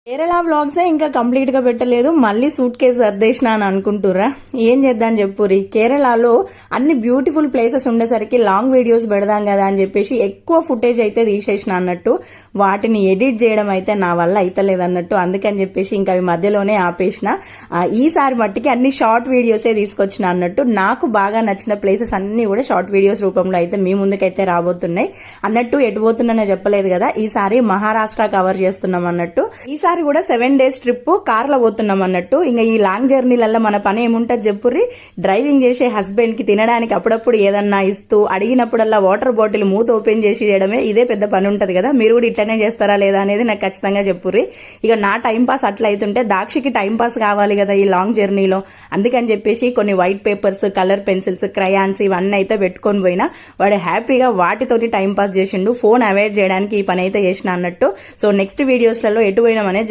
కేరళ వ్లాగ్సే ఇంకా కంప్లీట్ గా పెట్టలేదు, మళ్ళీ సూట్ కేసు సర్దేసిన అని అనుకుంటురా. ఏం చేద్దాం చెప్పురి, కేరళలో అన్ని బ్యూటిఫుల్ ప్లేసెస్ ఉండేసరికి లాంగ్ వీడియోస్ పెడదాం కదా అని చెప్పేసి ఎక్కువ ఫుటేజ్ అయితే తీసేసిన అన్నట్టు. వాటిని ఎడిట్ చేయడం అయితే నా వల్ల అయితలేదు అన్నట్టు, అందుకని చెప్పేసి ఇంకా అవి మధ్యలోనే ఆపేసిన. ఈసారి మట్టికి అన్ని షార్ట్ వీడియోసే తీసుకొచ్చిన అన్నట్టు. నాకు బాగా నచ్చిన ప్లేసెస్ అన్ని కూడా షార్ట్ వీడియోస్ రూపంలో అయితే మీ ముందుకైతే రాబోతున్నాయి అన్నట్టు. ఎటు పోతున్నానో చెప్పలేదు కదా, ఈసారి మహారాష్ట్ర కవర్ చేస్తున్నాం అన్నట్టు. ఈసారి కూడా 7 days ట్రిప్ కార్ లో పోతున్నాం అన్నట్టు. ఇంకా ఈ లాంగ్ జర్నీలలో మన పని ఏముంటది చెప్పుర్రి, డ్రైవింగ్ చేసే హస్బెండ్ కి తినడానికి అప్పుడప్పుడు ఏదన్నా ఇస్తూ, అడిగినప్పుడల్లా వాటర్ బాటిల్ మూత ఓపెన్ చేసి చేయడమే ఇదే పెద్ద పని ఉంటది కదా. మీరు కూడా ఇట్లనే చేస్తారా లేదా అనేది నాకు ఖచ్చితంగా చెప్పుర్రి. ఇక నా టైం పాస్ అట్లా అవుతుంటే దాక్షికి టైం పాస్ కావాలి కదా ఈ లాంగ్ జర్నీలో, అందుకని చెప్పేసి కొన్ని white papers, colour pencils, crayons ఇవన్నీ అయితే పెట్టుకొని పోయినా. వాడు హ్యాపీగా వాటితోటి టైం పాస్ చేసిండు. ఫోన్ అవాయిడ్ చేయడానికి ఈ పని అయితే చేసిన అన్నట్టు. సో నెక్స్ట్ వీడియోస్లలో ఎటు పోయినామనే